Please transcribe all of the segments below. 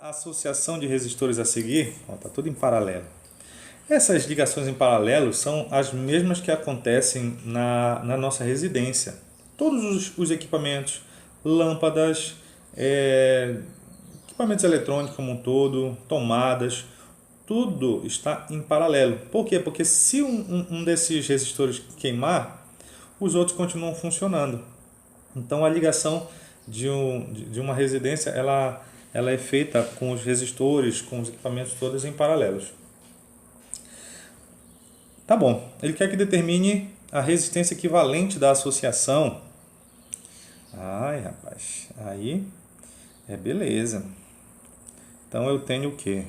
associação de resistores a seguir, está tudo em paralelo. Essas ligações em paralelo são as mesmas que acontecem na nossa residência. Todos os equipamentos, lâmpadas, equipamentos eletrônicos como um todo, tomadas, tudo está em paralelo. Por quê? Porque se um desses resistores queimar, os outros continuam funcionando. Então a ligação de uma residência ela é feita com os resistores, com os equipamentos todos em paralelos. Tá bom, ele quer que determine a resistência equivalente da associação. Ai, rapaz, aí é beleza. Então eu tenho o quê?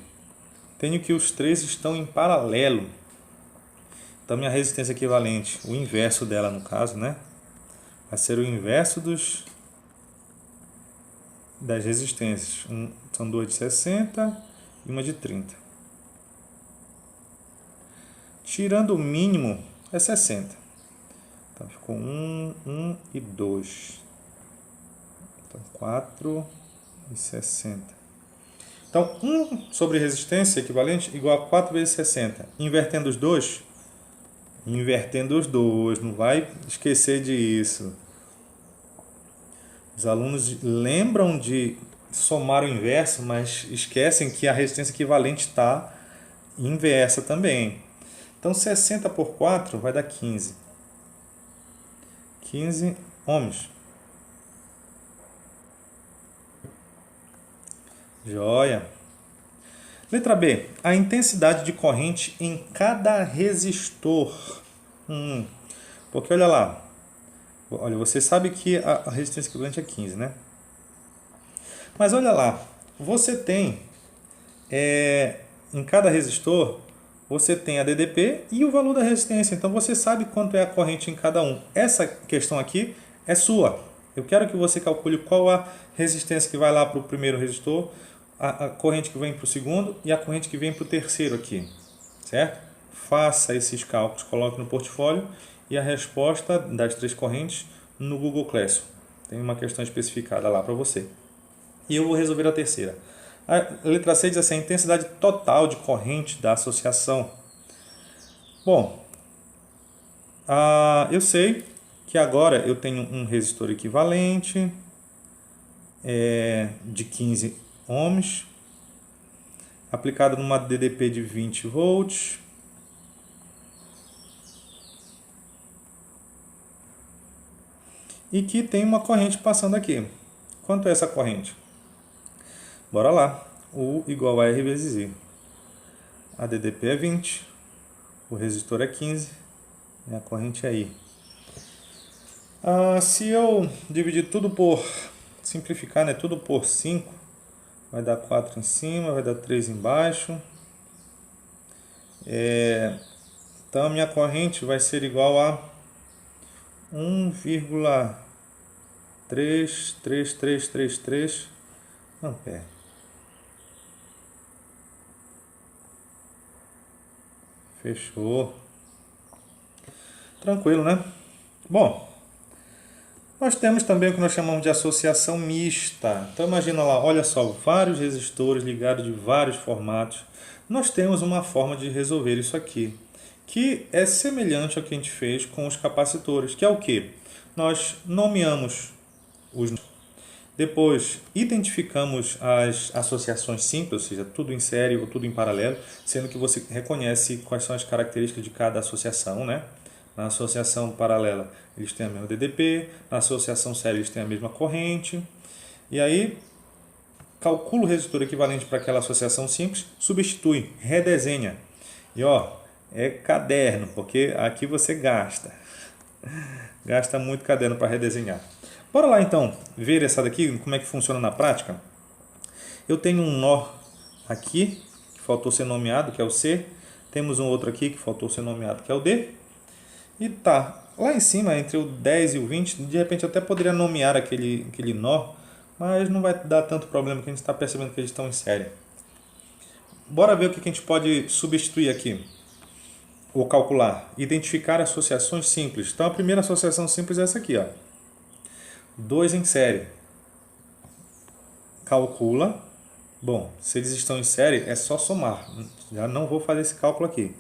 Tenho que os três estão em paralelo. Então minha resistência equivalente, o inverso dela no caso, né? Vai ser o inverso das resistências. São duas de 60 e uma de 30. Tirando o mínimo é 60. Então ficou 1 e 2. Então 4 e 60. Então 1 sobre resistência equivalente igual a 4 vezes 60. Invertendo os dois, não vai esquecer disso. Os alunos lembram de somar o inverso, mas esquecem que a resistência equivalente está inversa também. Então 60 por 4 vai dar 15. 15 ohms. Joia. Letra B. A intensidade de corrente em cada resistor. Porque olha lá. Olha, você sabe que a resistência equivalente é 15, né? Mas olha lá. Você tem em cada resistor, você tem a DDP e o valor da resistência. Então você sabe quanto é a corrente em cada um. Essa questão aqui é sua. Eu quero que você calcule qual a resistência que vai lá para o primeiro resistor, a corrente que vem para o segundo e a corrente que vem para o terceiro aqui, certo? Faça esses cálculos, coloque no portfólio e a resposta das três correntes no Google Classroom. Tem uma questão especificada lá para você. E eu vou resolver a terceira. A letra C diz assim, a intensidade total de corrente da associação. Bom, eu sei que agora eu tenho um resistor equivalente de 15 ohms, aplicado numa DDP de 20 volts. E que tem uma corrente passando aqui. Quanto é essa corrente? Bora lá. U igual a R vezes I. A DDP é 20, o resistor é 15 e a corrente é I. Se eu dividir tudo por, simplificar, né, tudo por 5, vai dar 4 em cima, vai dar 3 embaixo. Então a minha corrente vai ser igual a 1,33333 ampere. Fechou. Tranquilo, né? Bom, nós temos também o que nós chamamos de associação mista. Então imagina lá, olha só, vários resistores ligados de vários formatos. Nós temos uma forma de resolver isso aqui, que é semelhante ao que a gente fez com os capacitores, que é o quê? Nós nomeamos os... Depois, identificamos as associações simples, ou seja, tudo em série ou tudo em paralelo, sendo que você reconhece quais são as características de cada associação, né? Na associação paralela, eles têm a mesma DDP, na associação série, eles têm a mesma corrente. E aí, calcula o resistor equivalente para aquela associação simples, substitui, redesenha. E ó, é caderno, porque aqui você gasta muito caderno para redesenhar. Bora lá então ver essa daqui, como é que funciona na prática. Eu tenho um nó aqui, que faltou ser nomeado, que é o C. Temos um outro aqui que faltou ser nomeado, que é o D. E tá, lá em cima, entre o 10 e o 20, de repente eu até poderia nomear aquele nó, mas não vai dar tanto problema, que a gente está percebendo que eles estão em série. Bora ver o que a gente pode substituir aqui, ou calcular. Identificar associações simples. Então a primeira associação simples é essa aqui, ó. 2 em série. Calcula Bom, se eles estão em série, é só somar. Já não vou fazer esse cálculo aqui.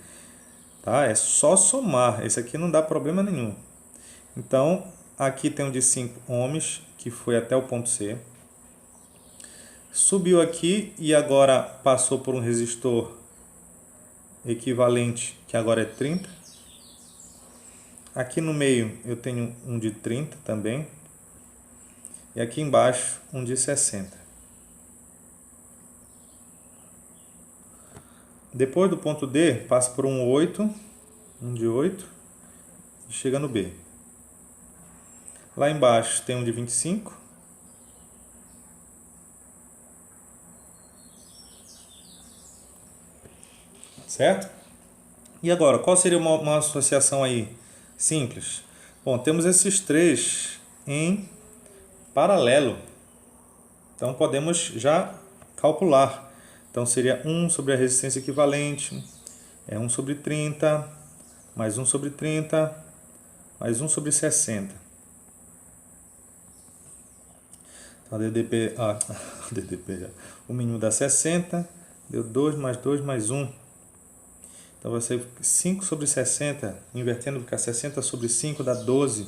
Tá? É só somar. Esse aqui não dá problema nenhum. Então, aqui tem um de 5 ohms, que foi até o ponto C. Subiu aqui e agora passou por um resistor equivalente, que agora é 30. Aqui no meio eu tenho um de 30 também. E aqui embaixo um de 60. Depois do ponto D, passa por um 8, um de 8 e chega no B. Lá embaixo tem um de 25. Certo? E agora, qual seria uma associação aí simples? Bom, temos esses três em paralelo. Então podemos já calcular. Então seria 1 sobre a resistência equivalente, é 1 sobre 30, mais 1 sobre 30, mais 1 sobre 60. Então DDP, DDP já. O mínimo dá 60, deu 2 mais 2 mais 1. Então vai ser 5 sobre 60, invertendo, ficar 60 sobre 5 dá 12.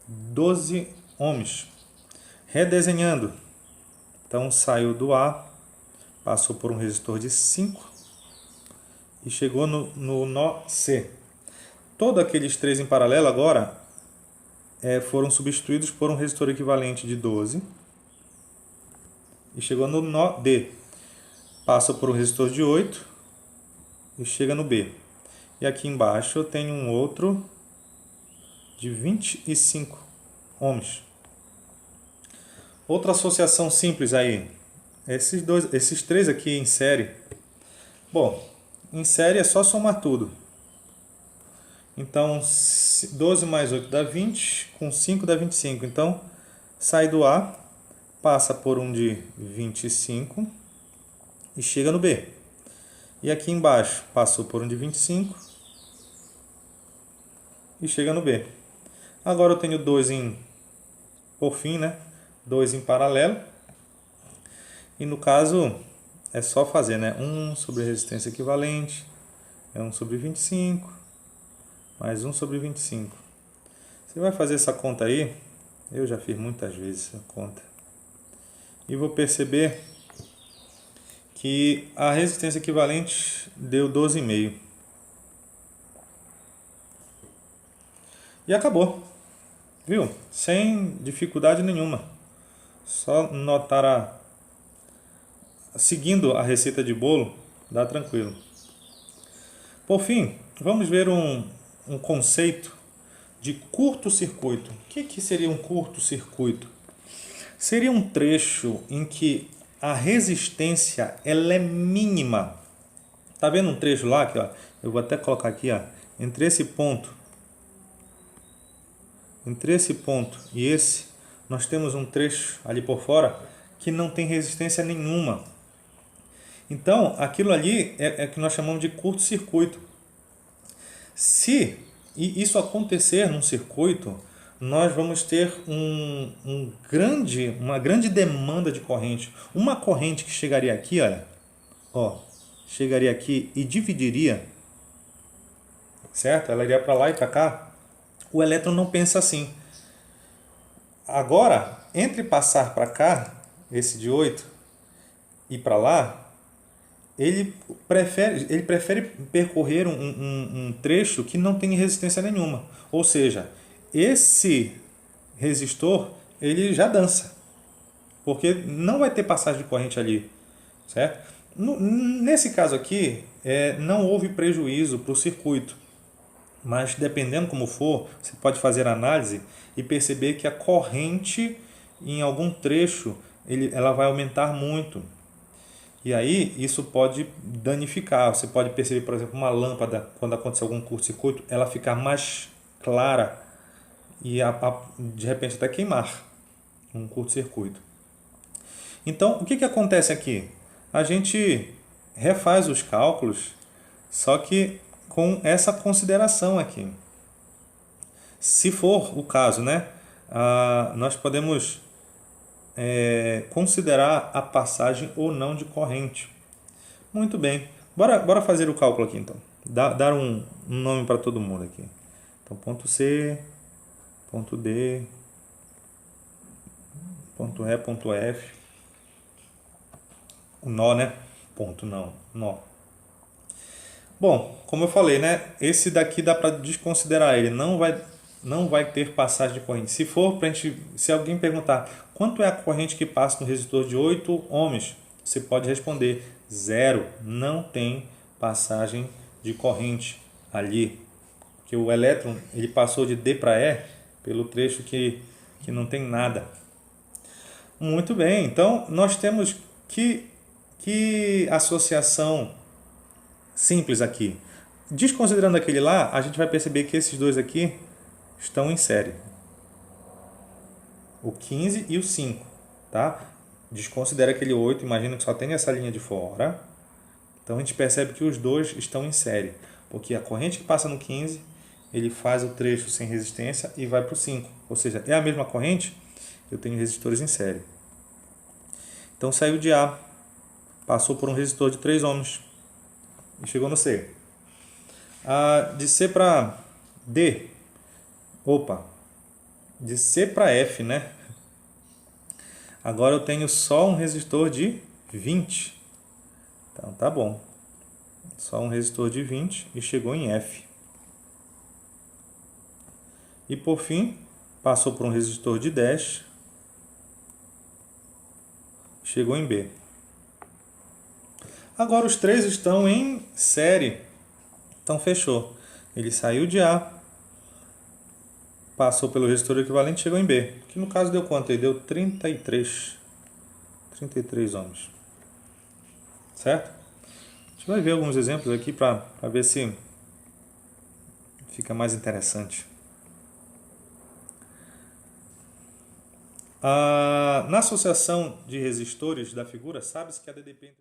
12 ohms. Redesenhando. Então saiu do A, passou por um resistor de 5 e chegou no nó C. Todos aqueles três em paralelo agora foram substituídos por um resistor equivalente de 12 e chegou no nó D. Passa por um resistor de 8 e chega no B. E aqui embaixo eu tenho um outro de 25 ohms. Outra associação simples aí, esses três aqui em série. Bom, em série é só somar tudo. Então, 12 mais 8 dá 20, com 5 dá 25. Então, sai do A, passa por um de 25 e chega no B. E aqui embaixo, passou por um de 25 e chega no B. Agora eu tenho dois por fim, né? 2 em paralelo. E no caso, é só fazer, né? 1 sobre resistência equivalente, é 1 sobre 25, mais 1 sobre 25. Você vai fazer essa conta aí, eu já fiz muitas vezes essa conta. E vou perceber que a resistência equivalente deu 12,5. E acabou. Viu? Sem dificuldade nenhuma. Só notar seguindo a receita de bolo, dá tranquilo. Por fim, vamos ver um conceito de curto-circuito. O que seria um curto-circuito? Seria um trecho em que a resistência ela é mínima. Tá vendo um trecho lá? Aqui, ó, eu vou até colocar aqui, ó, entre esse ponto e esse, nós temos um trecho ali por fora que não tem resistência nenhuma. Então, aquilo ali é que nós chamamos de curto-circuito. Se isso acontecer num circuito, nós vamos ter uma grande demanda de corrente. Uma corrente que chegaria aqui, olha, chegaria aqui e dividiria, certo? Ela iria para lá e para cá. O elétron não pensa assim. Agora, entre passar para cá, esse de 8, e para lá, ele prefere percorrer um trecho que não tem resistência nenhuma. Ou seja, esse resistor ele já dança, porque não vai ter passagem de corrente ali, certo? Nesse caso aqui, não houve prejuízo para o circuito, mas dependendo como for, você pode fazer análise e perceber que a corrente em algum trecho ela vai aumentar muito. E aí isso pode danificar. Você pode perceber, por exemplo, uma lâmpada, quando acontecer algum curto-circuito, ela ficar mais clara e de repente até queimar um curto-circuito. Então, o que acontece aqui? A gente refaz os cálculos, só que com essa consideração aqui. Se for o caso, né, nós podemos considerar a passagem ou não de corrente. Muito bem. Bora fazer o cálculo aqui então. Dar um nome para todo mundo aqui. Então, ponto C, ponto D, ponto E, ponto F. O nó, né? Ponto não, nó. Bom, como eu falei, né? Esse daqui dá para desconsiderar ele. Não vai ter passagem de corrente. Se alguém perguntar quanto é a corrente que passa no resistor de 8 ohms, você pode responder 0. Não tem passagem de corrente ali. Porque o elétron ele passou de D para E pelo trecho que não tem nada. Muito bem. Então, nós temos que associação simples aqui. Desconsiderando aquele lá, a gente vai perceber que esses dois aqui estão em série. O 15 e o 5, tá? Desconsidera aquele 8, imagina que só tem essa linha de fora. Então a gente percebe que os dois estão em série, porque a corrente que passa no 15, ele faz o trecho sem resistência e vai para o 5. Ou seja, é a mesma corrente, eu tenho resistores em série. Então saiu de A, passou por um resistor de 3 ohms e chegou no C. De C para D, de C para F, né? Agora eu tenho só um resistor de 20. Então tá bom. Só um resistor de 20 e chegou em F. E por fim, passou por um resistor de 10, chegou em B. Agora os três estão em série. Então fechou. Ele saiu de A, passou pelo resistor equivalente e chegou em B. Que no caso deu quanto? Ele deu 33 ohms. Certo? A gente vai ver alguns exemplos aqui para ver se fica mais interessante. Na associação de resistores da figura, sabe-se que a DDP...